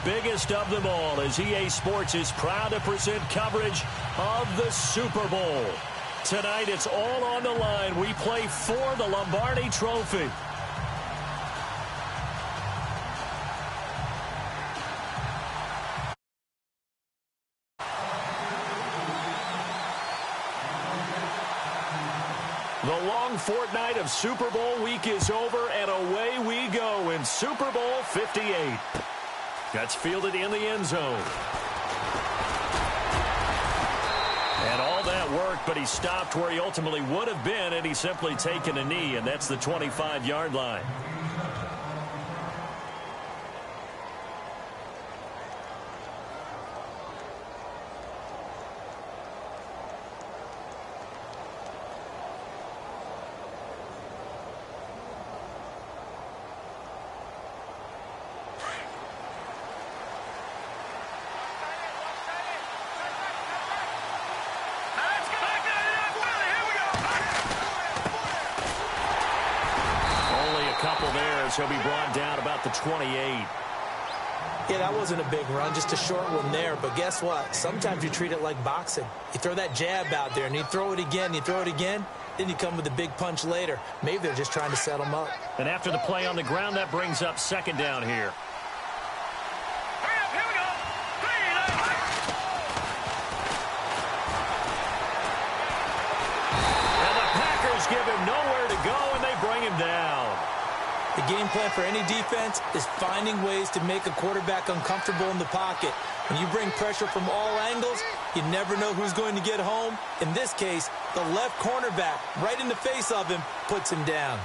biggest of them all as EA Sports is proud to present coverage of the Super Bowl. Tonight, it's all on the line. We play for the Lombardi Trophy. The long fortnight of Super Bowl week is over, and away we go in Super Bowl 58. That's fielded in the end zone. And all that work, but he stopped where he ultimately would have been, and he's simply taken a knee, and that's the 25-yard line. He'll be brought down about the 28. Yeah, that wasn't a big run, just a short one there. But guess what? Sometimes you treat it like boxing. You throw that jab out there, and you throw it again, then you come with a big punch later. Maybe they're just trying to set him up. And after the play on the ground, that brings up second down here. Here we go. And the Packers give him nowhere to go, and they bring him down. The game plan for any defense is finding ways to make a quarterback uncomfortable in the pocket. When you bring pressure from all angles, you never know who's going to get home. In this case, the left cornerback, right in the face of him, puts him down.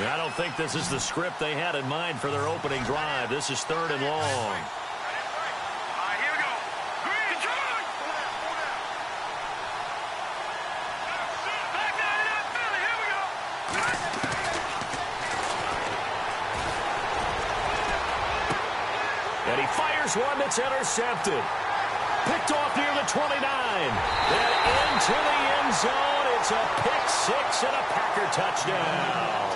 I don't think this is the script they had in mind for their opening drive. This is 3rd and long. And he fires one that's intercepted. Picked off near the 29. And into the end zone. It's a pick six and a Packer touchdown.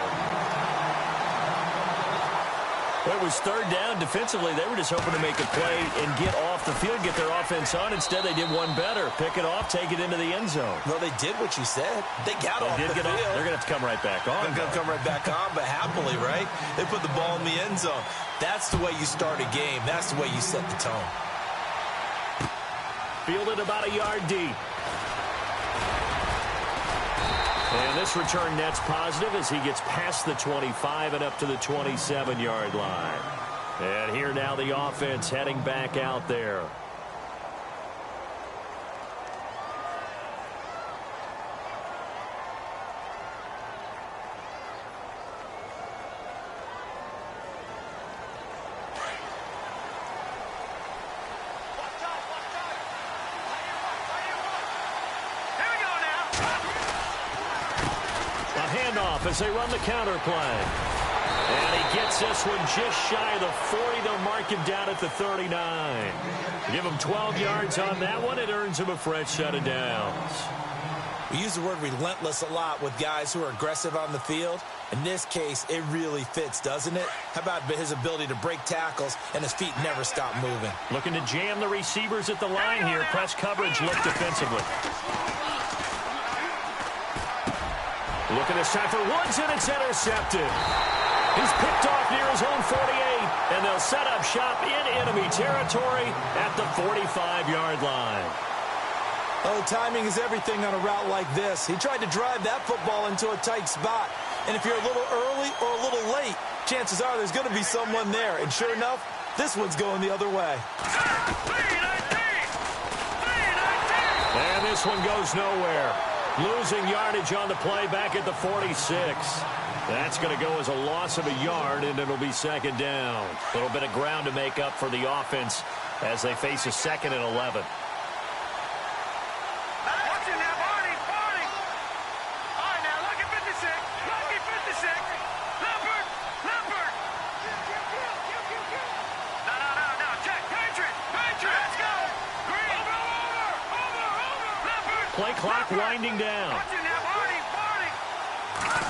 It was 3rd down. Defensively, they were just hoping to make a play and get off the field, get their offense on. Instead, they did one better. Pick it off, take it into the end zone. Well, they did what you said. They got off the field. They're going to have to come right back on. They're going to come right back on, but happily, right? They put the ball in the end zone. That's the way you start a game. That's the way you set the tone. Fielded about a yard deep. And this return net's positive as he gets past the 25 and up to the 27-yard line. And here now the offense heading back out there. As they run the counter play. And he gets this one just shy of the 40. They'll mark him down at the 39. Give him 12 yards on that one. It earns him a fresh set of downs. We use the word relentless a lot with guys who are aggressive on the field. In this case, it really fits, doesn't it? How about his ability to break tackles and his feet never stop moving? Looking to jam the receivers at the line here. Press coverage, look defensively. Looking this time for Woods, and it's intercepted. He's picked off near his own 48, and they'll set up shop in enemy territory at the 45-yard line. Oh, timing is everything on a route like this. He tried to drive that football into a tight spot. And if you're a little early or a little late, chances are there's going to be someone there. And sure enough, this one's going the other way. And this one goes nowhere. Losing yardage on the play back at the 46. That's going to go as a loss of a yard, and it'll be 2nd down. A little bit of ground to make up for the offense as they face a 2nd and 11. Play clock winding down.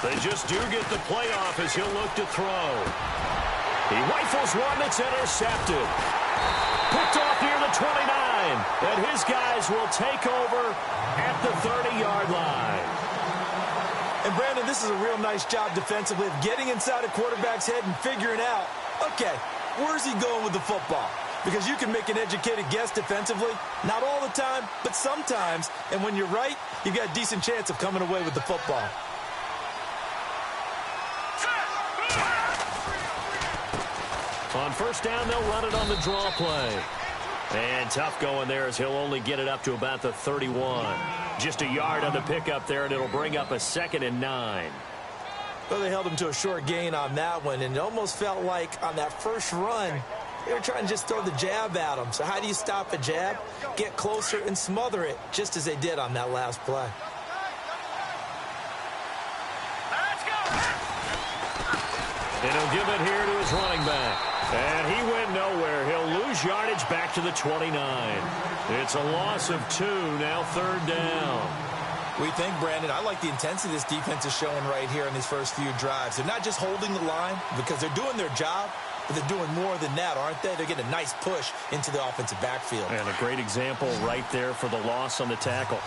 They just do get the playoff as he'll look to throw. He rifles one that's intercepted. Picked off near the 29. And his guys will take over at the 30-yard line. And, Brandon, this is a real nice job defensively of getting inside a quarterback's head and figuring out, okay, where's he going with the football? Because you can make an educated guess defensively. Not all the time, but sometimes. And when you're right, you've got a decent chance of coming away with the football. On first down, they'll run it on the draw play. And tough going there as he'll only get it up to about the 31. Just a yard on the pickup there, and it'll bring up a 2nd and 9. Well, they held him to a short gain on that one, and it almost felt like on that first run, they were trying to just throw the jab at him. So how do you stop a jab? Get closer and smother it, just as they did on that last play. And he'll give it here to his running back. And he went nowhere. He'll lose yardage back to the 29. It's a loss of 2, now 3rd down. We think, Brandon, I like the intensity this defense is showing right here in these first few drives. They're not just holding the line because they're doing their job, but they're doing more than that, aren't they? They're getting a nice push into the offensive backfield. And a great example right there for the loss on the tackle.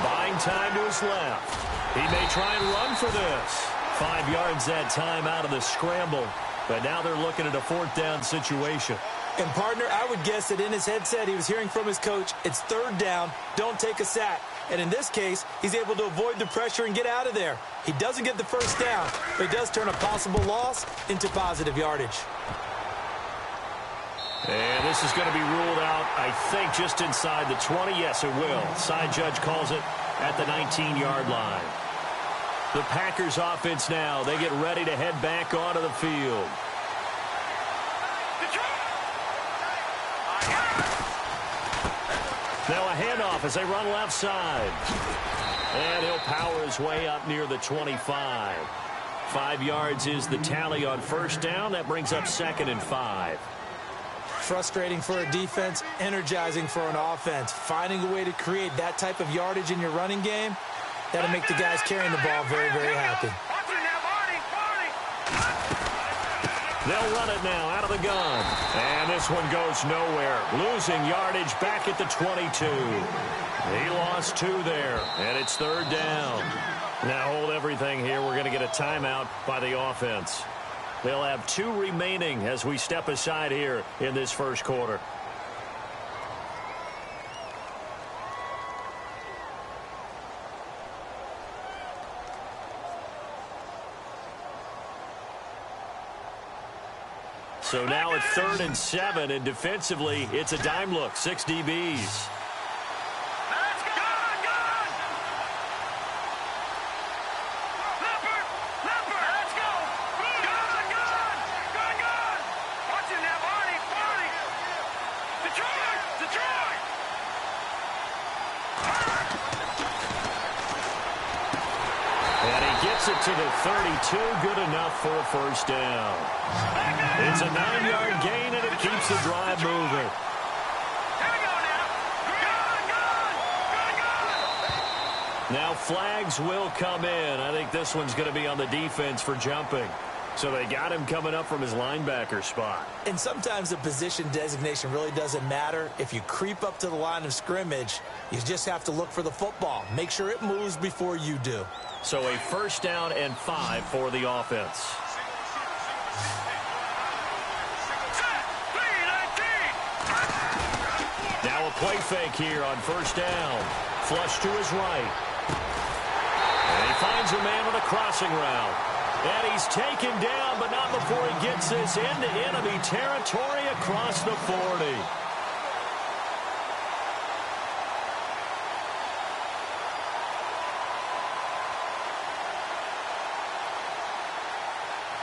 Buying time to his left. He may try and run for this. 5 yards that time out of the scramble. But now they're looking at a 4th down situation. And, partner, I would guess that in his headset he was hearing from his coach, it's 3rd down, don't take a sack. And in this case, he's able to avoid the pressure and get out of there. He doesn't get the first down, but he does turn a possible loss into positive yardage. And this is going to be ruled out, I think, just inside the 20. Yes, it will. Side judge calls it at the 19-yard line. The Packers offense now, they get ready to head back onto the field. Now a handoff as they run left side. And he'll power his way up near the 25. 5 yards is the tally on first down. That brings up 2nd and 5. Frustrating for a defense, energizing for an offense. Finding a way to create that type of yardage in your running game, that'll make the guys carrying the ball very, very happy. They'll run it now out of the gun. And this one goes nowhere. Losing yardage back at the 22. He lost 2 there, and it's 3rd down. Now hold everything here. We're going to get a timeout by the offense. They'll have 2 remaining as we step aside here in this first quarter. So now it's 3rd and 7, and defensively, it's a dime look. 6 DBs. It to the 32, good enough for a first down. It's a 9-yard gain, and it keeps the drive moving. Now flags will come in. I think this one's going to be on the defense for jumping. So they got him coming up from his linebacker spot. And sometimes the position designation really doesn't matter. If you creep up to the line of scrimmage, you just have to look for the football. Make sure it moves before you do. So a first down and 5 for the offense. Now a play fake here on first down. Flush to his right. And he finds a man on a crossing route. And he's taken down, but not before he gets this into enemy territory across the 40.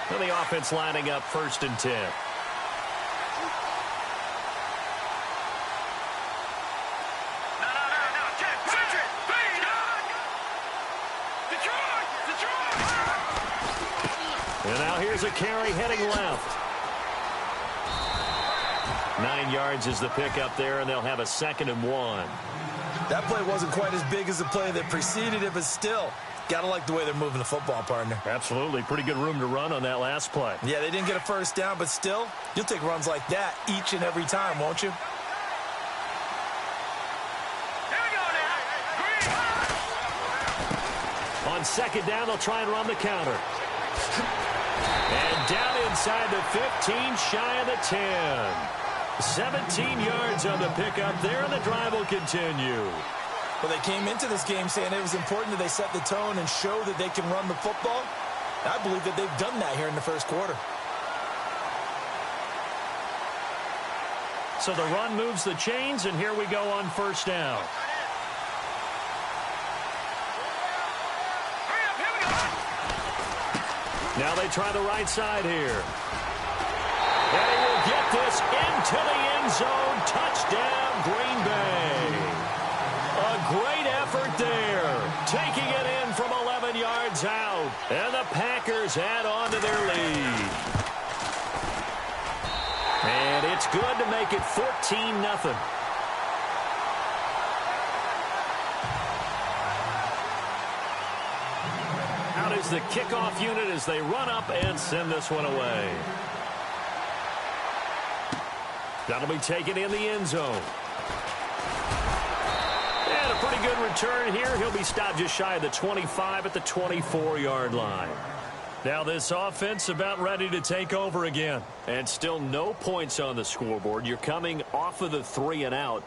And the offense lining up 1st and 10. And now here's a carry heading left. 9 yards is the pickup there, and they'll have a 2nd and 1. That play wasn't quite as big as the play that preceded it, but still, got to like the way they're moving the football, partner. Absolutely. Pretty good room to run on that last play. Yeah, they didn't get a first down, but still, you'll take runs like that each and every time, won't you? On 2nd down, they'll try and run the counter. And down inside the 15, shy of the 10. 17 yards on the pickup there, and the drive will continue. Well, they came into this game saying it was important that they set the tone and show that they can run the football. I believe that they've done that here in the first quarter. So the run moves the chains, and here we go on 1st down. Now they try the right side here. And he will get this into the end zone. Touchdown, Green Bay. A great effort there. Taking it in from 11 yards out. And the Packers add on to their lead. And it's good to make it 14-0. Out is the kickoff unit as they run up and send this one away. That'll be taken in the end zone. And a pretty good return here. He'll be stopped just shy of the 25 at the 24-yard line. Now this offense about ready to take over again. And still no points on the scoreboard. You're coming off of the 3 and out.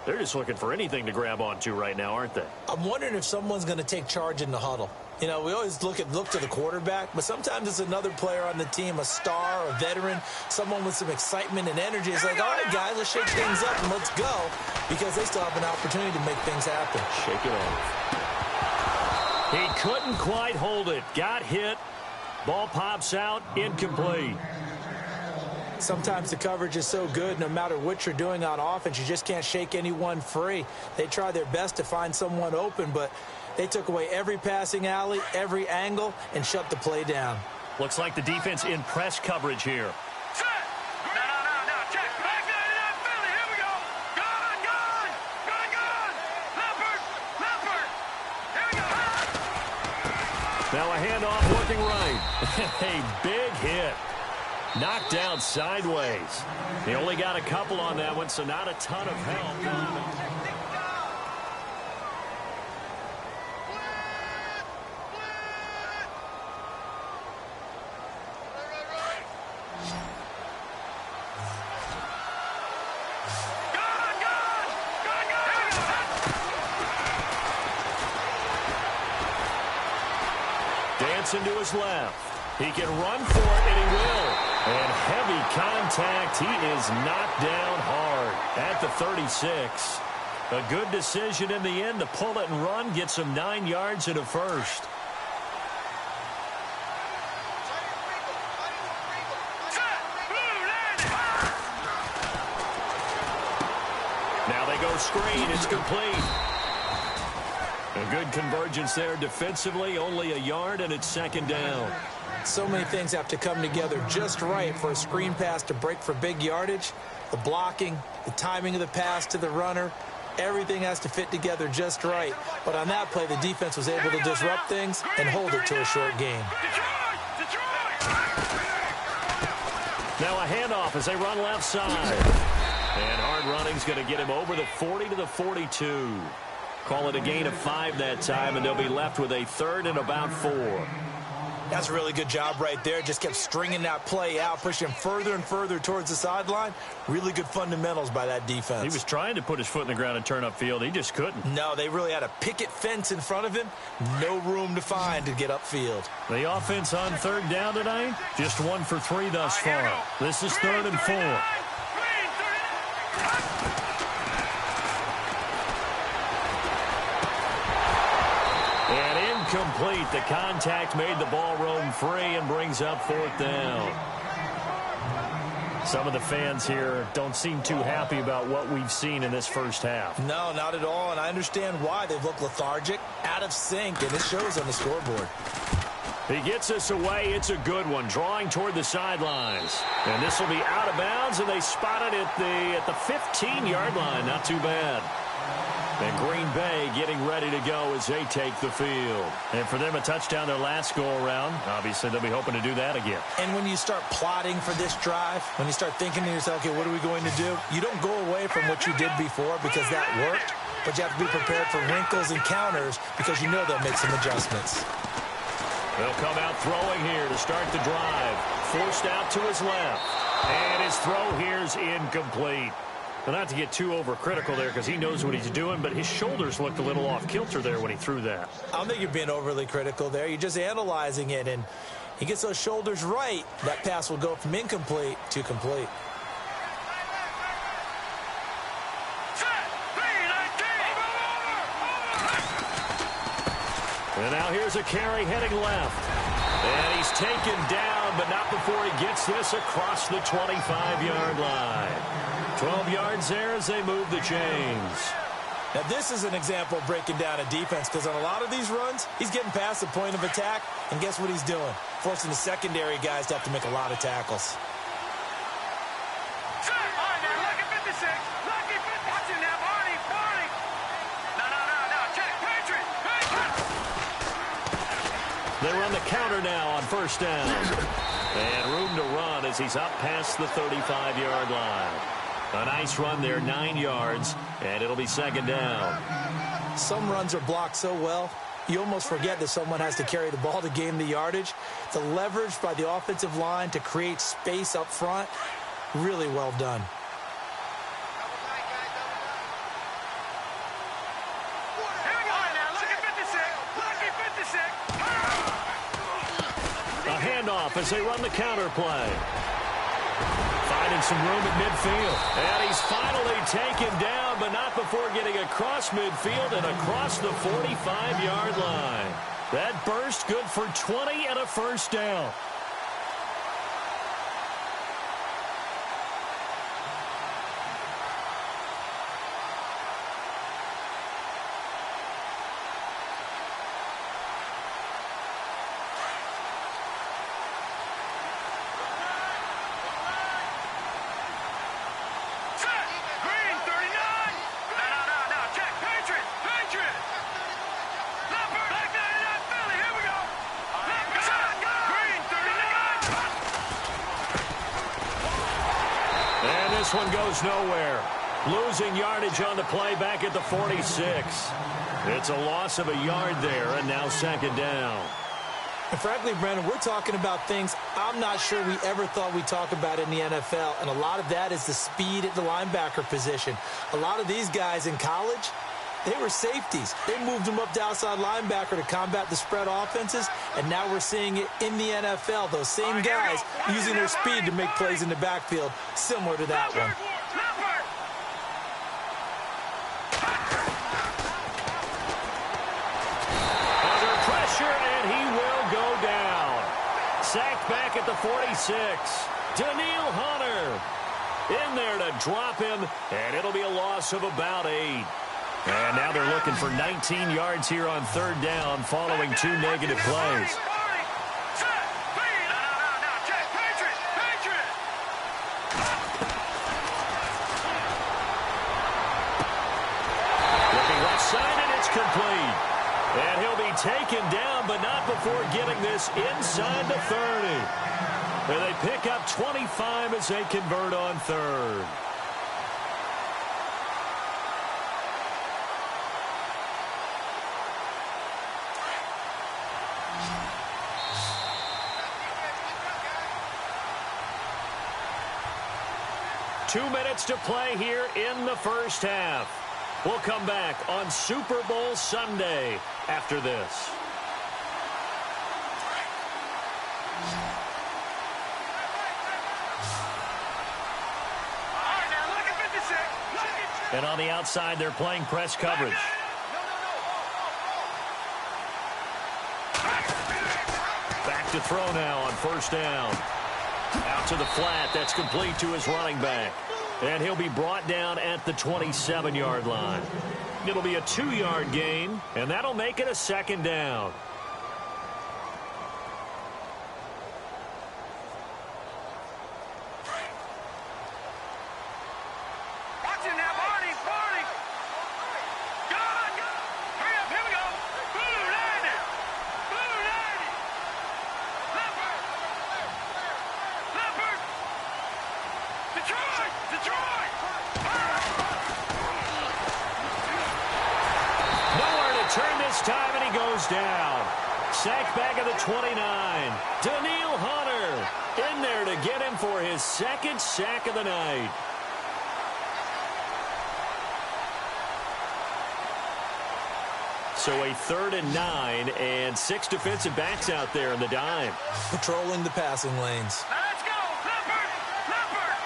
They're just looking for anything to grab onto right now, aren't they? I'm wondering if someone's going to take charge in the huddle. You know, we always look to the quarterback, but sometimes it's another player on the team, a star, a veteran, someone with some excitement and energy. It's like, all right, guys, let's shake things up and let's go, because they still have an opportunity to make things happen. Shake it off. He couldn't quite hold it. Got hit. Ball pops out. Incomplete. Sometimes the coverage is so good, no matter what you're doing on offense, you just can't shake anyone free. They try their best to find someone open, but they took away every passing alley, every angle, and shut the play down. Looks like the defense in press coverage here. Set. No, check. Back there, Philly. Here we go. Gone. Leopard. Here we go. Now a handoff working right. A big hit. Knocked down sideways. He only got a couple on that one, so not a ton of help. Dancing to his left. He can run for it, and he will. And heavy contact. He is knocked down hard at the 36. A good decision in the end to pull it and run, get some 9 yards and a first. Now they go screen. It's complete. A good convergence there defensively. Only a yard, and it's 2nd down. So many things have to come together just right for a screen pass to break for big yardage. The blocking, the timing of the pass to the runner, everything has to fit together just right. But on that play, the defense was able to disrupt things and hold it to a short game. Now a handoff as they run left side. And hard running's going to get him over the 40 to the 42. Call it a gain of 5 that time, and they'll be left with a 3rd and about 4. That's a really good job right there. Just kept stringing that play out, pushing further and further towards the sideline. Really good fundamentals by that defense. He was trying to put his foot in the ground and turn upfield. He just couldn't. No, they really had a picket fence in front of him. No room to find to get upfield. The offense on 3rd down tonight, just 1 for 3 thus far. This is 3rd and 4. Complete. The contact made the ball roam free and brings up 4th down. Some of the fans here don't seem too happy about what we've seen in this first half. No, not at all, and I understand why. They've looked lethargic, out of sync, and it shows on the scoreboard. He gets this away. It's a good one, drawing toward the sidelines. And this will be out of bounds, and they spot it at the 15-yard line. Not too bad. And Green Bay getting ready to go as they take the field. And for them, a touchdown their last go-around. Obviously, they'll be hoping to do that again. And when you start plotting for this drive, when you start thinking to yourself, okay, what are we going to do? You don't go away from what you did before because that worked, but you have to be prepared for wrinkles and counters because you know they'll make some adjustments. They'll come out throwing here to start the drive. Forced out to his left. And his throw here is incomplete. Well, not to get too overcritical there because he knows what he's doing, but his shoulders looked a little off kilter there when he threw that. I don't think you're being overly critical there. You're just analyzing it, and he gets those shoulders right. That pass will go from incomplete to complete. And now here's a carry heading left. And he's taken down, but not before he gets this across the 25-yard line. 12 yards there as they move the chains. Now, this is an example of breaking down a defense because on a lot of these runs, he's getting past the point of attack, and guess what he's doing? Forcing the secondary guys to have to make a lot of tackles. They run the counter now on first down. And room to run as he's up past the 35-yard line. A nice run there, 9 yards, and it'll be second down. Some runs are blocked so well, you almost forget that someone has to carry the ball to gain the yardage. The leverage by the offensive line to create space up front, really well done. A handoff as they run the counter play. Finding some room at midfield. And he's finally taken down, but not before getting across midfield and across the 45-yard line. That burst good for 20 and a first down. This one goes nowhere. Losing yardage on the play back at the 46. It's a loss of a yard there, and now second down. And frankly, Brandon, we're talking about things I'm not sure we ever thought we'd talk about in the NFL, and a lot of that is the speed at the linebacker position. A lot of these guys in college, they were safeties. They moved them up to outside linebacker to combat the spread offenses, and now we're seeing it in the NFL. Those same guys using their speed to make plays in the backfield, similar to that one. Under pressure, and he will go down. Sacked back at the 46. Daniil Hunter in there to drop him, and it'll be a loss of about 8. And now they're looking for 19 yards here on third down following 2 negative plays. Looking left side, and it's complete. And he'll be taken down, but not before getting this inside the 30. And they pick up 25 as they convert on third. Two minutes to play here in the first half. We'll come back on Super Bowl Sunday after this. And on the outside, they're playing press coverage. Back to throw now on first down. Out to the flat. That's complete to his running back. And he'll be brought down at the 27-yard line. It'll be a 2-yard gain, and that'll make it a second down. goes down. Sacked back at the 29. Daniil Hunter in there to get him for his second sack of the night. So a 3rd and 9 and 6 defensive backs out there in the dime. Patrolling the passing lanes. Let's go! Leopard! Leopard!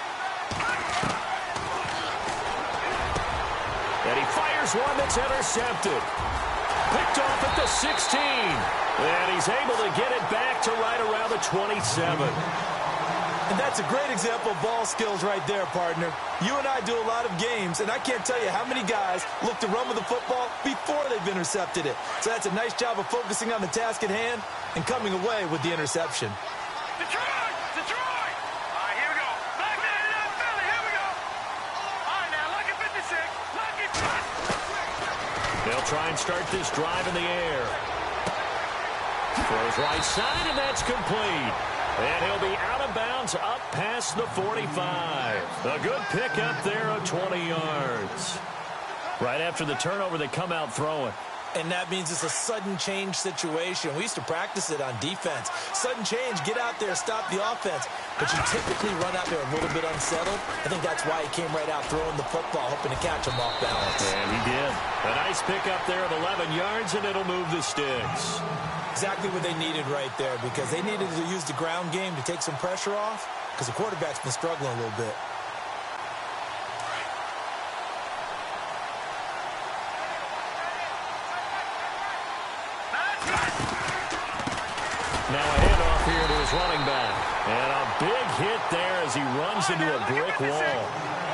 And he fires one that's intercepted. Picked off at the 16. And he's able to get it back to right around the 27. And that's a great example of ball skills right there, partner. You and I do a lot of games, and I can't tell you how many guys look to run with the football before they've intercepted it. So that's a nice job of focusing on the task at hand and coming away with the interception. Detroit! Detroit! All right, here we go. Back man in that Philly. Here we go. All right, now, lucky 56. Lucky 50. They'll try and start this drive in the air. Throws right side, and that's complete. And he'll be out of bounds up past the 45. A good pickup there of 20 yards. Right after the turnover, they come out throwing. And that means it's a sudden change situation. We used to practice it on defense. Sudden change, get out there, stop the offense. But you typically run out there a little bit unsettled. I think that's why he came right out throwing the football, hoping to catch him off balance. And he did. A nice pickup there of 11 yards, and it'll move the sticks. Exactly what they needed right there, because they needed to use the ground game to take some pressure off, because the quarterback's been struggling a little bit. Now a handoff here to his running back. And a big hit there as he runs into a brick wall.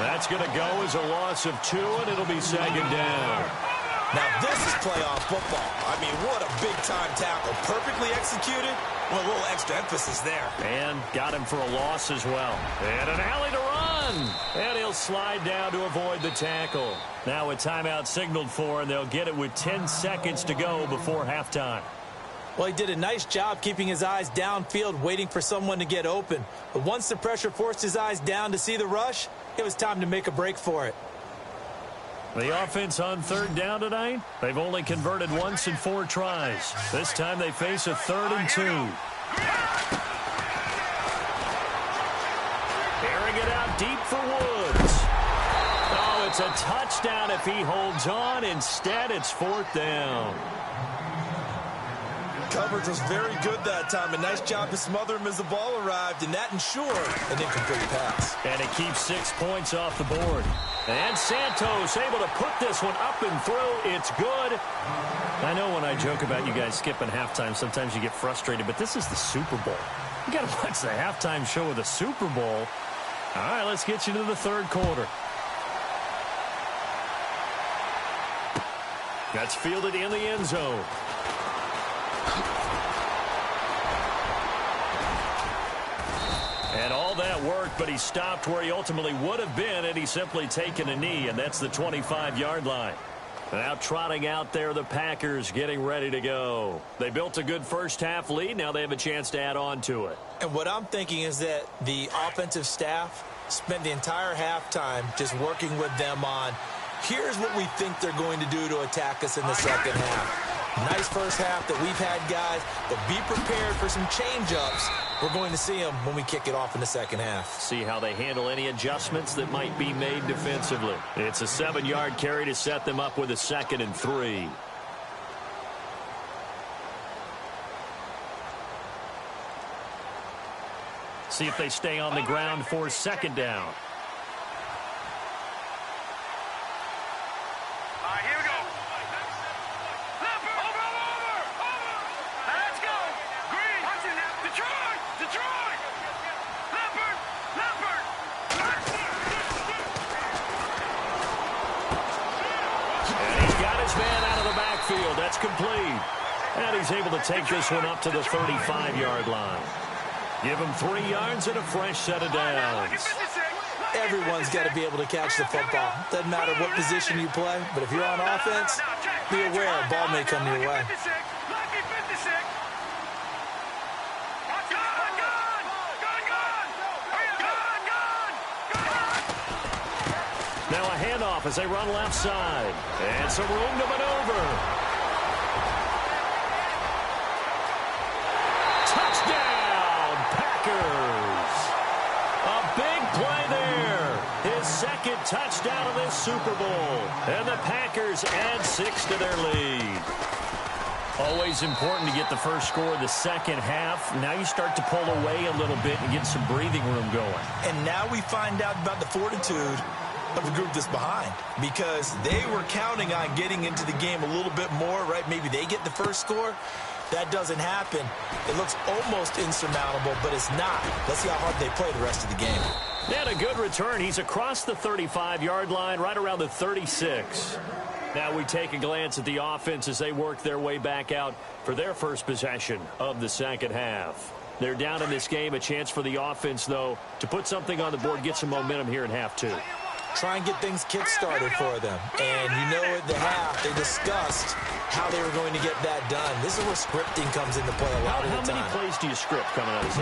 That's going to go as a loss of 2, and it'll be 2nd down. Now this is playoff football. I mean, what a big-time tackle. Perfectly executed. Well, a little extra emphasis there. And got him for a loss as well. And an alley to run. And he'll slide down to avoid the tackle. Now a timeout signaled for, and they'll get it with 10 seconds to go before halftime. Well, he did a nice job keeping his eyes downfield, waiting for someone to get open. But once the pressure forced his eyes down to see the rush, it was time to make a break for it. The offense on 3rd down tonight, they've only converted once in 4 tries. This time they face a 3rd and 2. Airing it out deep for Woods. Oh, it's a touchdown if he holds on. Instead, it's 4th down. Coverage was very good that time. A nice job to smother him as the ball arrived, and that ensured an incomplete pass. And it keeps 6 points off the board. And Santos able to put this one up and through. It's good. I know when I joke about you guys skipping halftime, sometimes you get frustrated, but this is the Super Bowl. You got to watch the halftime show of the Super Bowl. All right, let's get you to the 3rd quarter. That's fielded in the end zone. And all that worked, but he stopped where he ultimately would have been had he simply taken a knee, and that's the 25-yard line. Now trotting out there, the Packers getting ready to go. They built a good first-half lead. Now they have a chance to add on to it. And what I'm thinking is that the offensive staff spent the entire halftime just working with them on, here's what we think they're going to do to attack us in the second half. Nice first half that we've had, guys, but be prepared for some change-ups. We're going to see them when we kick it off in the second half. See how they handle any adjustments that might be made defensively. It's a 7-yard carry to set them up with a 2nd and 3. See if they stay on the ground for 2nd down. That's complete. And he's able to take this one up to the 35-yard line. Give him 3 yards and a fresh set of downs. Everyone's got to be able to catch the football. Doesn't matter what position you play, but if you're on offense, be aware a ball may come your way. Now a handoff as they run left side. And some room to maneuver. touchdown of this Super Bowl. And the Packers add 6 to their lead. Always important to get the first score of the second half. Now you start to pull away a little bit and get some breathing room going. And now we find out about the fortitude of the group that's behind, because they were counting on getting into the game a little bit more, right? Maybe they get the first score. That doesn't happen. It looks almost insurmountable, but it's not. Let's see how hard they play the rest of the game. And a good return. He's across the 35-yard line, right around the 36. Now we take a glance at the offense as they work their way back out for their first possession of the second half. They're down in this game. A chance for the offense, though, to put something on the board, get some momentum here in half two. Try and get things kick-started for them. And you know at the half, they discussed how they were going to get that done. This is where scripting comes into play a lot of the time. How many plays do you script coming out of this?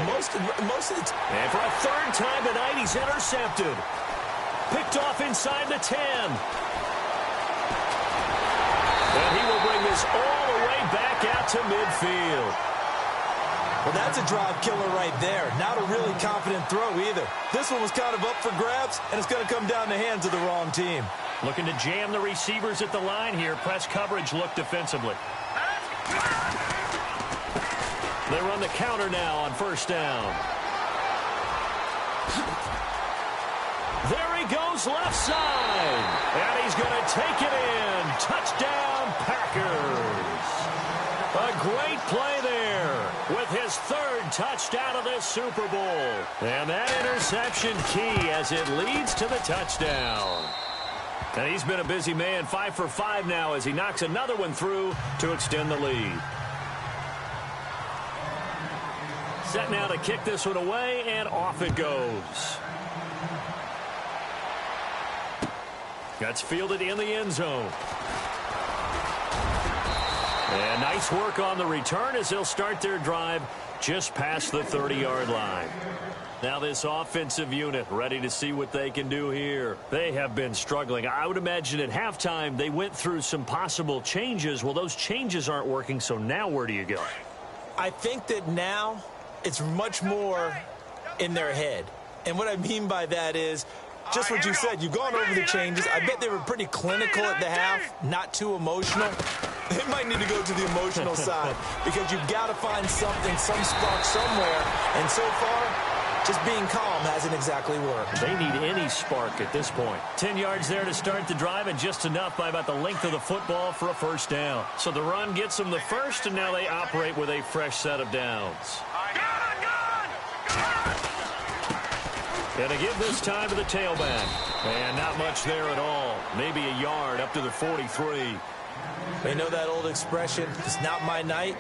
Most of the time. And for a third time tonight, he's intercepted. Picked off inside the 10. And he will bring this all the way back out to midfield. Well, that's a drive killer right there. Not a really confident throw either. This one was kind of up for grabs, and it's going to come down the hands of the wrong team. Looking to jam the receivers at the line here. Press coverage look defensively. They run the counter now on first down. There he goes left side. And he's going to take it in. Touchdown, Packers. A great play there with his third touchdown of this Super Bowl. And that interception key as it leads to the touchdown. And he's been a busy man, 5 for 5 now as he knocks another one through to extend the lead. Set now to kick this one away, and off it goes. That's fielded in the end zone. And nice work on the return as they'll start their drive just past the 30-yard line. Now this offensive unit ready to see what they can do here. They have been struggling. I would imagine at halftime they went through some possible changes. Well, those changes aren't working, so now where do you go? I think that now it's much more in their head. And what I mean by that is just what you said. You've gone over the changes. I bet they were pretty clinical at the half, not too emotional. They might need to go to the emotional side because you've got to find something, some spark somewhere. And so far, just being calm hasn't exactly worked. They need any spark at this point. 10 yards there to start the drive, and just enough by about the length of the football for a first down. So the run gets them the first, and now they operate with a fresh set of downs. And to give this time to the tailback. And not much there at all. Maybe a yard up to the 43. They know that old expression, it's not my night.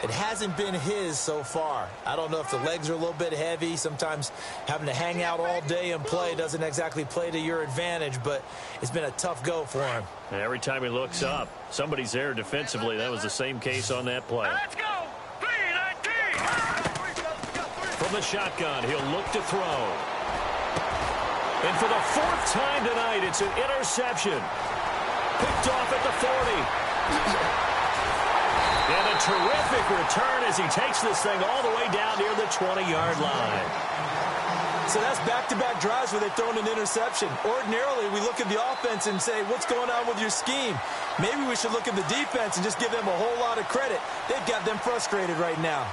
It hasn't been his so far. I don't know if the legs are a little bit heavy. Sometimes having to hang out all day and play doesn't exactly play to your advantage, but it's been a tough go for him. And every time he looks up, somebody's there defensively. That was the same case on that play. Let's go! 3-19! From the shotgun, he'll look to throw. And for the fourth time tonight, it's an interception. Picked off at the 40. And a terrific return as he takes this thing all the way down near the 20-yard line. So that's back-to-back drives where they've thrown an interception. Ordinarily, we look at the offense and say, what's going on with your scheme? Maybe we should look at the defense and just give them a whole lot of credit. They've got them frustrated right now.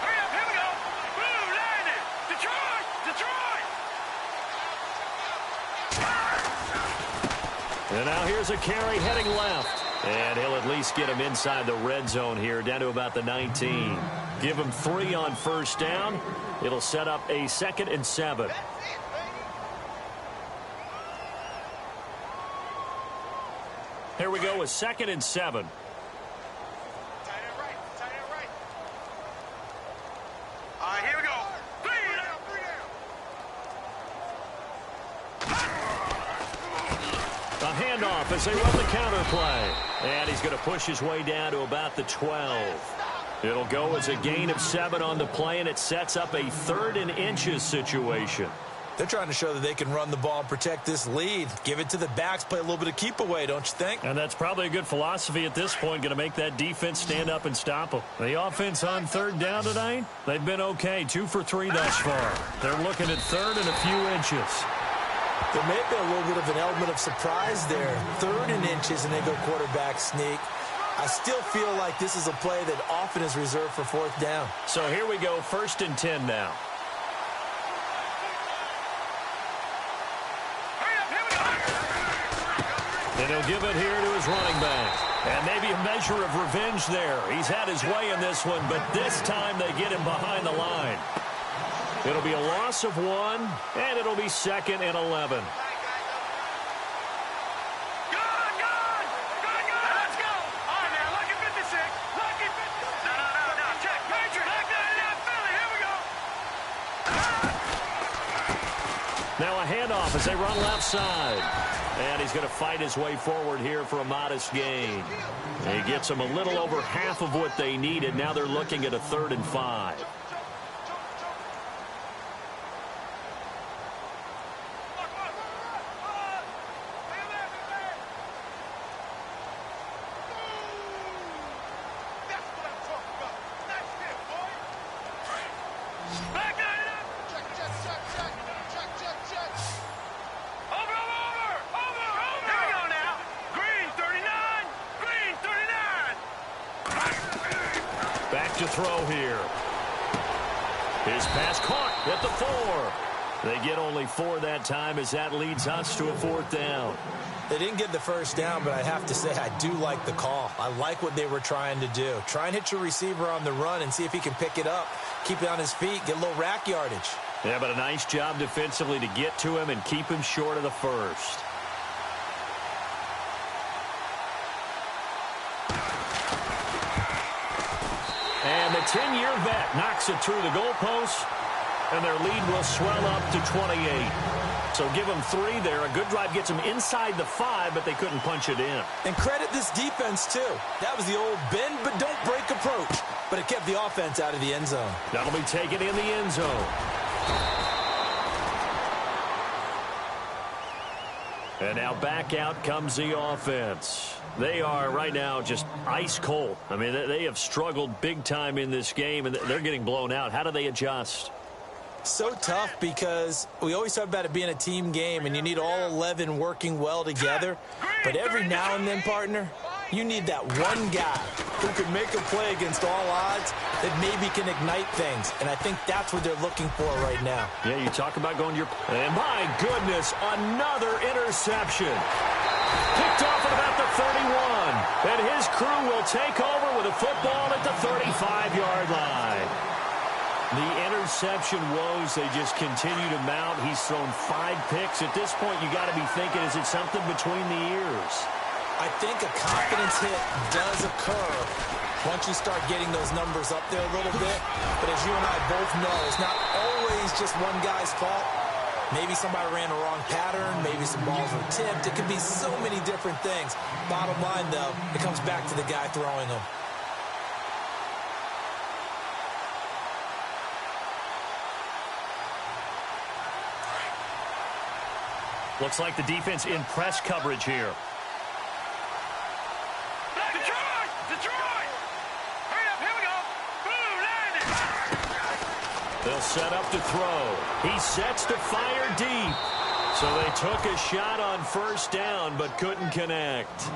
Hurry up, here we go! Blue, landed! Detroit! Detroit! And now here's a carry heading left. And he'll at least get him inside the red zone here, down to about the 19. Give him 3 on first down. It'll set up a 2nd and 7. Here we go with 2nd and 7. Tight end right. Tight end right. All right, here we go. 3 down, 3 down. A handoff as they run the counter play. And he's going to push his way down to about the 12. It'll go as a gain of 7 on the play, and it sets up a 3rd and inches situation. They're trying to show that they can run the ball and protect this lead. Give it to the backs, play a little bit of keep away, don't you think? And that's probably a good philosophy at this point, going to make that defense stand up and stop them. The offense on 3rd down tonight, they've been okay, 2 for 3 thus far. They're looking at 3rd and a few inches. There may have been a little bit of an element of surprise there. 3rd and inches, and they go quarterback sneak. I still feel like this is a play that often is reserved for 4th down. So here we go, 1st and 10 now. And he'll give it here to his running back. And maybe a measure of revenge there. He's had his way in this one, but this time they get him behind the line. It'll be a loss of 1, and it'll be 2nd and 11. Now a handoff as they run left side. And he's going to fight his way forward here for a modest gain. He gets them a little over half of what they needed. Now they're looking at a 3rd and 5. To throw here. His pass caught at the 4. They get only 4 that time as that leads us to a 4th down. They didn't get the 1st down, but I have to say I do like the call. I like what they were trying to do. Try and hit your receiver on the run and see if he can pick it up. Keep it on his feet, get a little rack yardage. Yeah, but a nice job defensively to get to him and keep him short of the 1st. And the 10-year vet knocks it through the goalpost, and their lead will swell up to 28. So give them 3 there. A good drive gets them inside the 5, but they couldn't punch it in. And credit this defense, too. That was the old bend but don't break approach, but it kept the offense out of the end zone. That'll be taken in the end zone. And now back out comes the offense. They are right now just ice cold. I mean, they have struggled big time in this game, and they're getting blown out. How do they adjust? So tough because we always talk about it being a team game, and you need all 11 working well together. But every now and then, partner, you need that one guy who can make a play against all odds that maybe can ignite things. And I think that's what they're looking for right now. Yeah, you talk about going to your... And my goodness, another interception. Picked off at about the 31. And his crew will take over with a football at the 35-yard line. The interception woes, they just continue to mount. He's thrown 5 picks. At this point, you got to be thinking, is it something between the ears? I think a confidence hit does occur once you start getting those numbers up there a little bit. But as you and I both know, it's not always just one guy's fault. Maybe somebody ran a wrong pattern. Maybe some balls were tipped. It could be so many different things. Bottom line, though, it comes back to the guy throwing them. Looks like the defense in press coverage here. Detroit! Hurry up, here we go. Boom, landed. They'll set up to throw. He sets to fire deep. So they took a shot on 1st down, but couldn't connect.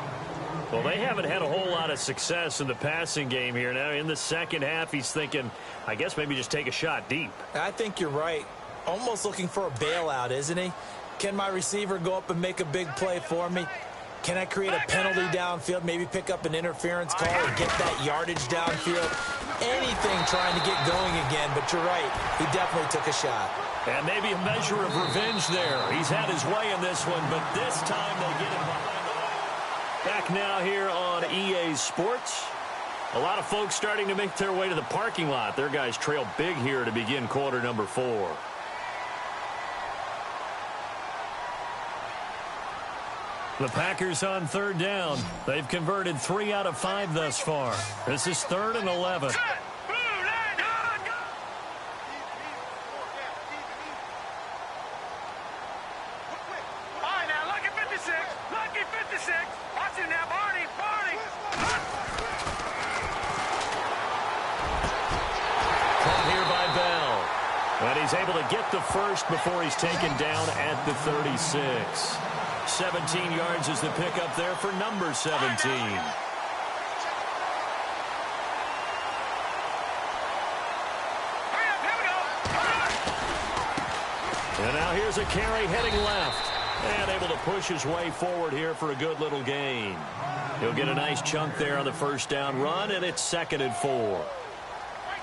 Well, they haven't had a whole lot of success in the passing game here. Now, in the second half, he's thinking, I guess maybe just take a shot deep. I think you're right. Almost looking for a bailout, isn't he? Can my receiver go up and make a big play for me? Can I create a penalty downfield, maybe pick up an interference call or get that yardage downfield? Anything trying to get going again, but you're right. He definitely took a shot. And maybe a measure of revenge there. He's had his way in this one, but this time they get him behind the line. Back now here on EA Sports. A lot of folks starting to make their way to the parking lot. Their guys trail big here to begin quarter number 4. The Packers on 3rd down. They've converted 3 out of 5 thus far. This is 3rd and 11. And he's able to get the first before he's taken down at the 36. 17 yards is the pickup there for number 17. And now here's a carry heading left. And able to push his way forward here for a good little gain. He'll get a nice chunk there on the first down run, and it's 2nd and 4.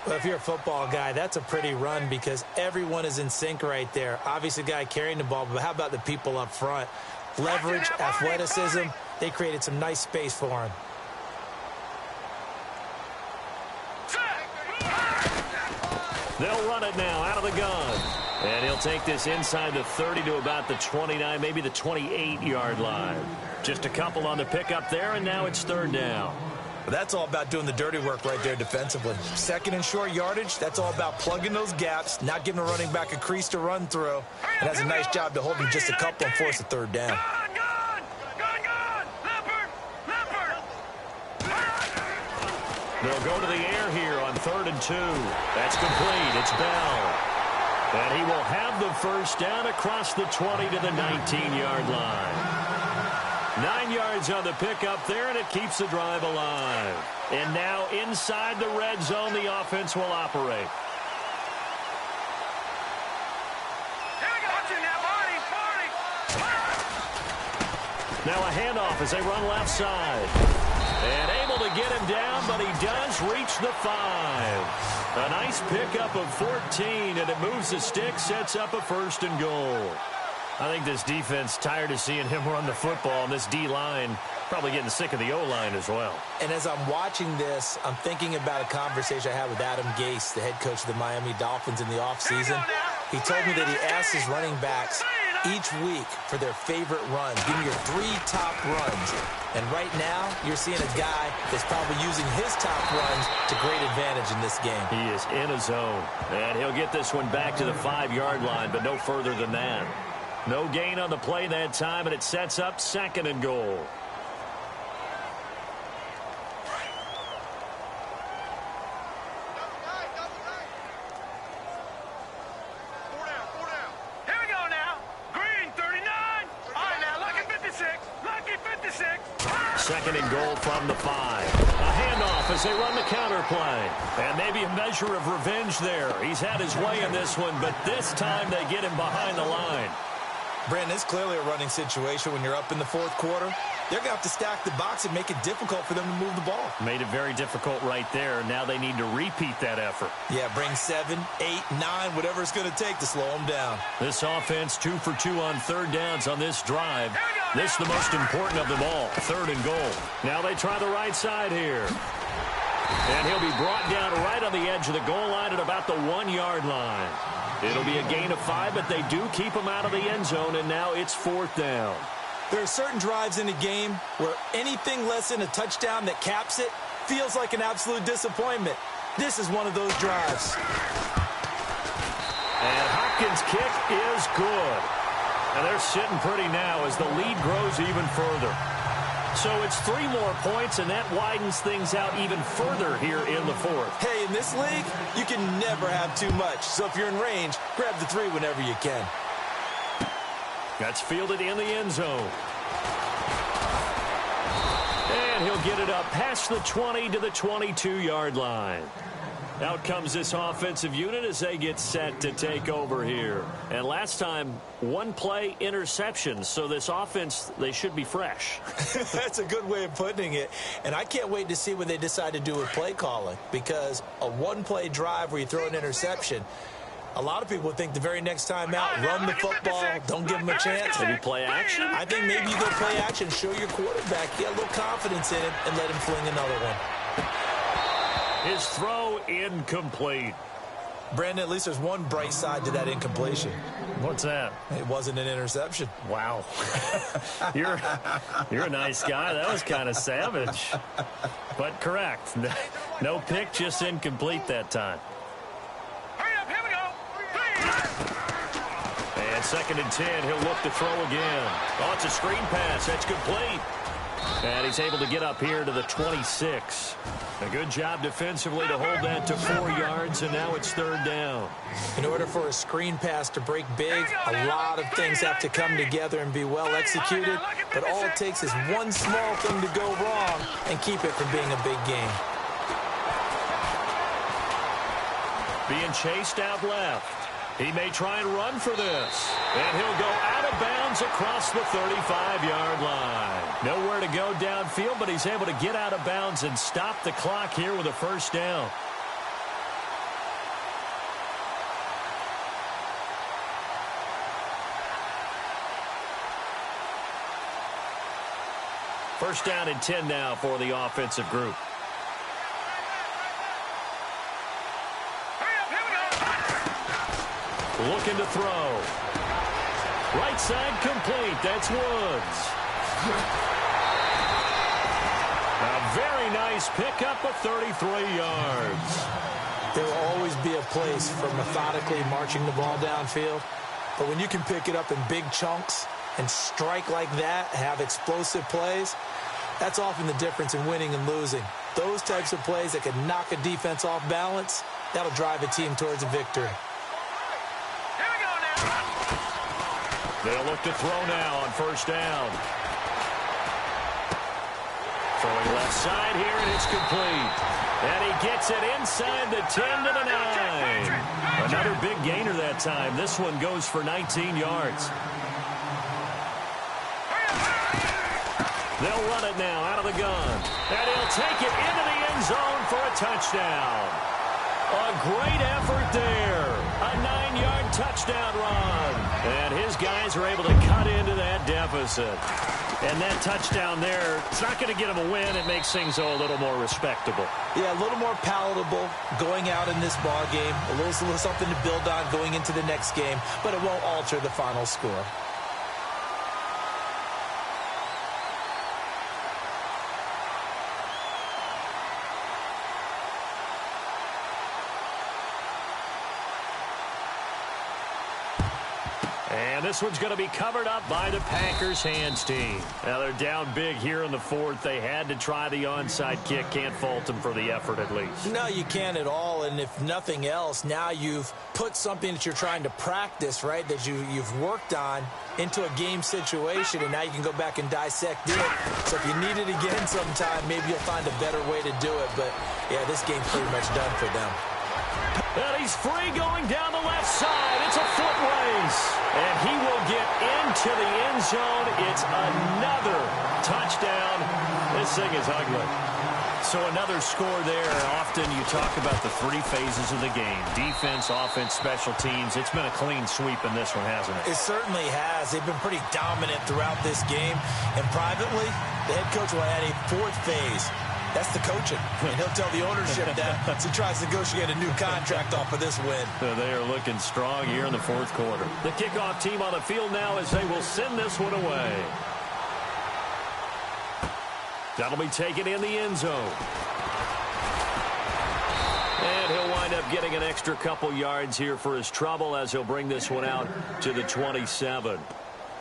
Well, if you're a football guy, that's a pretty run because everyone is in sync right there. Obviously, the guy carrying the ball, but how about the people up front? Leverage, athleticism, they created some nice space for him. They'll run it now out of the gun. And he'll take this inside the 30 to about the 29, maybe the 28-yard line. Just a couple on the pickup there, and now it's 3rd down. But that's all about doing the dirty work right there defensively. 2nd and short yardage, that's all about plugging those gaps, not giving a running back a crease to run through. And has a nice job to hold him just a couple and force a 3rd down. They'll go to the air here on 3rd and 2. That's complete. It's Bell. And he will have the first down across the 20 to the 19-yard line. 9 yards on the pickup there, and it keeps the drive alive. And now inside the red zone, the offense will operate. Now a handoff as they run left side. And able to get him down, but he does reach the 5. A nice pickup of 14, and it moves the stick, sets up a 1st and goal. I think this defense tired of seeing him run the football, and this D-line probably getting sick of the O-line as well. And as I'm watching this, I'm thinking about a conversation I had with Adam Gase, the head coach of the Miami Dolphins in the offseason. He told me that he asked his running backs each week for their favorite runs. Give me your 3 top runs. And right now, you're seeing a guy that's probably using his top runs to great advantage in this game. He is in a zone. And he'll get this one back to the 5-yard line, but no further than that. No gain on the play that time, and it sets up 2nd and goal. Here we go now. Green, 39. All right, now, lucky 56. Lucky 56. 2nd and goal from the 5. A handoff as they run the counter play. And maybe a measure of revenge there. He's had his way in this one, but this time they get him behind the line. Brandon, it's clearly a running situation when you're up in the 4th quarter. They're going to have to stack the box and make it difficult for them to move the ball. Made it very difficult right there. Now they need to repeat that effort. Yeah, bring 7, 8, 9, whatever it's going to take to slow them down. This offense 2 for 2 on 3rd downs on this drive. This is the most important of them all, 3rd and goal. Now they try the right side here. And he'll be brought down right on the edge of the goal line at about the 1-yard line. It'll be a gain of 5, but they do keep him out of the end zone, and now it's 4th down. There are certain drives in a game where anything less than a touchdown that caps it feels like an absolute disappointment. This is one of those drives. And Hopkins' kick is good. And they're sitting pretty now as the lead grows even further. So it's 3 more points, and that widens things out even further here in the 4th. Hey, in this league, you can never have too much. So if you're in range, grab the 3 whenever you can. That's fielded in the end zone. And he'll get it up past the 20 to the 22-yard line. Out comes this offensive unit as they get set to take over here. And last time, 1 play interception. So this offense, they should be fresh. That's a good way of putting it. And I can't wait to see what they decide to do with play calling. Because a 1-play drive where you throw an interception, a lot of people think the very next time out, run the football, don't give them a chance. Maybe play action? I think maybe you go play action, show your quarterback, get a little confidence in him, and let him fling another one. His throw incomplete. Brandon, at least there's one bright side to that incompletion. What's that? It wasn't an interception. Wow. You're a nice guy. That was kind of savage. But correct. No pick, just incomplete that time. Hurry up, here we go. And 2nd and 10, he'll look to throw again. Oh, it's a screen pass. That's complete. And he's able to get up here to the 26. A good job defensively to hold that to 4 yards, and now it's third down. In order for a screen pass to break big, a lot of things have to come together and be well executed, but all it takes is one small thing to go wrong and keep it from being a big game. Being chased out left. He may try and run for this. And he'll go out of bounds across the 35-yard line. Nowhere to go downfield, but he's able to get out of bounds and stop the clock here with a first down. First down and 10 now for the offensive group. Looking to throw. Right side complete. That's Woods. A very nice pickup of 33 yards. There will always be a place for methodically marching the ball downfield, but when you can pick it up in big chunks and strike like that, have explosive plays, that's often the difference in winning and losing. Those types of plays that can knock a defense off balance, that'll drive a team towards a victory. They'll look to throw now on first down. Throwing left side here, and it's complete. And he gets it inside the 10 to the 9. Another big gainer that time. This one goes for 19 yards. They'll run it now out of the gun. And he'll take it into the end zone for a touchdown. A great effort there. A 9-yard touchdown run. And his guys are able to cut into that deficit. And that touchdown there, it's not going to get him a win. It makes things a little more respectable. Yeah, a little more palatable going out in this ball game. A little something to build on going into the next game, but it won't alter the final score. And this one's going to be covered up by the Packers hands team. Now they're down big here in the fourth. They had to try the onside kick. Can't fault them for the effort at least. No, you can't at all. And if nothing else, now you've put something that you're trying to practice, right, that you've worked on into a game situation, and now you can go back and dissect it. So if you need it again sometime, maybe you'll find a better way to do it. But, yeah, this game's pretty much done for them. And he's free going down the left side. It's a foot race. And he will get into the end zone. It's another touchdown. This thing is ugly. So another score there. Often you talk about the 3 phases of the game. Defense, offense, special teams. It's been a clean sweep in this one, hasn't it? It certainly has. They've been pretty dominant throughout this game. And privately, the head coach will add a 4th phase. That's the coaching. And he'll tell the ownership that as he tries to negotiate a new contract off of this win. They are looking strong here in the fourth quarter. The kickoff team on the field now as they will send this one away. That'll be taken in the end zone. And he'll wind up getting an extra couple yards here for his trouble as he'll bring this one out to the 27.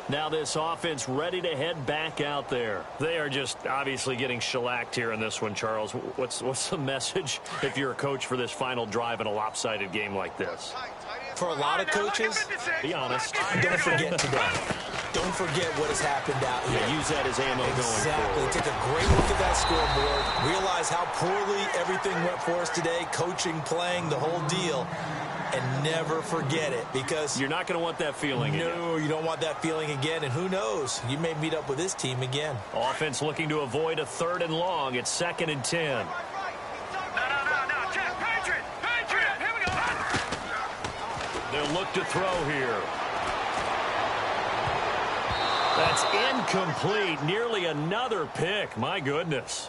Now this offense ready to head back out there. They are just obviously getting shellacked here in this one, Charles. What's the message if you're a coach for this final drive in a lopsided game like this? For a lot of coaches, be honest. Don't forget today. Don't forget what has happened out here. Yeah, use that as ammo going Exactly. forward. Take a great look at that scoreboard. Realize how poorly everything went for us today. Coaching, playing, the whole deal. And never forget it, because you're not going to want that feeling again. No, you don't want that feeling again. And who knows? You may meet up with this team again. Offense looking to avoid a 3rd and long. It's 2nd and 10. No. Check. Patriot. Here we go. They'll look to throw here. That's incomplete. Nearly another pick. My goodness.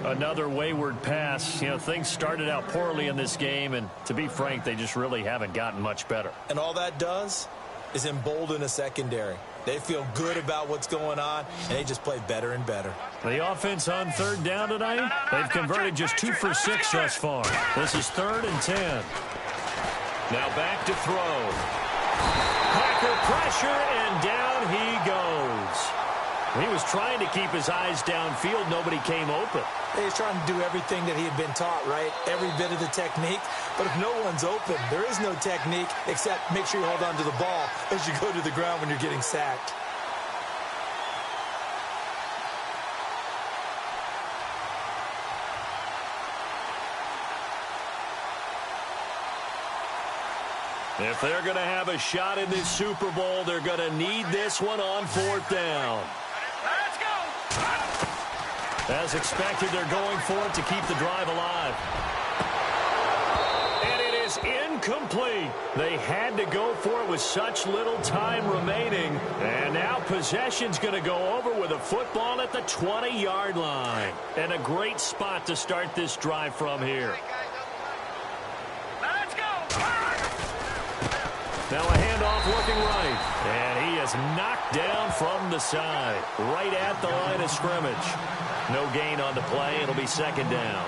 Another wayward pass. You know, things started out poorly in this game, and to be frank, they just really haven't gotten much better. And all that does is embolden a secondary. They feel good about what's going on, and they just play better and better. The offense on 3rd down tonight, they've converted just 2 for 6 thus far. This is 3rd and 10. Now back to throw. Packer pressure, and down he goes. He was trying to keep his eyes downfield. Nobody came open. He was trying to do everything that he had been taught, right? Every bit of the technique. But if no one's open, there is no technique except make sure you hold on to the ball as you go to the ground when you're getting sacked. If they're going to have a shot in this Super Bowl, they're going to need this one on 4th down. Let's go. As expected, they're going for it to keep the drive alive. And it is incomplete. They had to go for it with such little time remaining. And now possession's going to go over with a football at the 20-yard line. And a great spot to start this drive from here. Let's go. Now a handoff looking right. And he is knocked down from the side, right at the line of scrimmage. No gain on the play. It'll be 2nd down.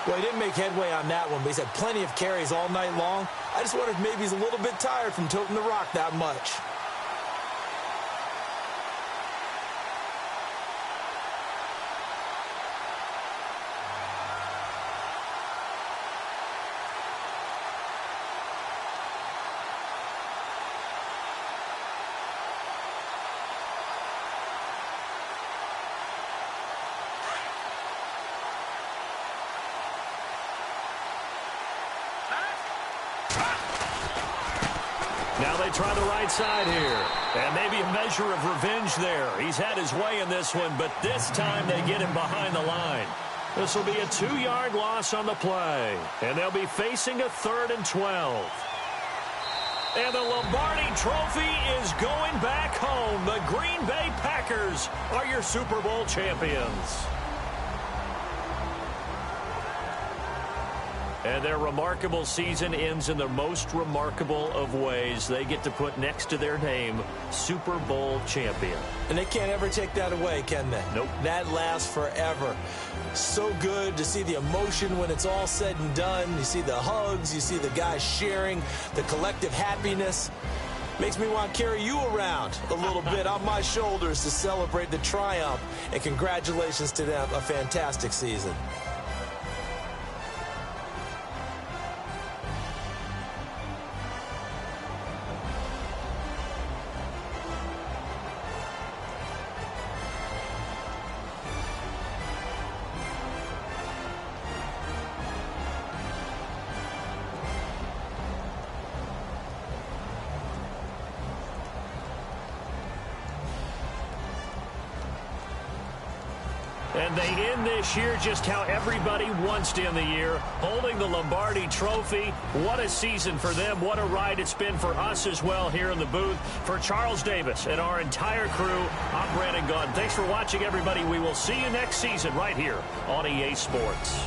Well, he didn't make headway on that one, but he's had plenty of carries all night long. I just wondered if maybe he's a little bit tired from toting the rock that much. Now they try the right side here. And maybe a measure of revenge there. He's had his way in this one, but this time they get him behind the line. This will be a 2-yard loss on the play. And they'll be facing a 3rd and 12. And the Lombardi Trophy is going back home. The Green Bay Packers are your Super Bowl champions. And their remarkable season ends in the most remarkable of ways. They get to put next to their name, Super Bowl champion. And they can't ever take that away, can they? Nope. That lasts forever. So good to see the emotion when it's all said and done. You see the hugs, you see the guys sharing, the collective happiness. Makes me want to carry you around a little bit on my shoulders to celebrate the triumph. And congratulations to them, a fantastic season. And they end this year just how everybody wants to end the year, holding the Lombardi Trophy. What a season for them. What a ride it's been for us as well here in the booth. For Charles Davis and our entire crew, I'm Brandon Gaudin. Thanks for watching, everybody. We will see you next season right here on EA Sports.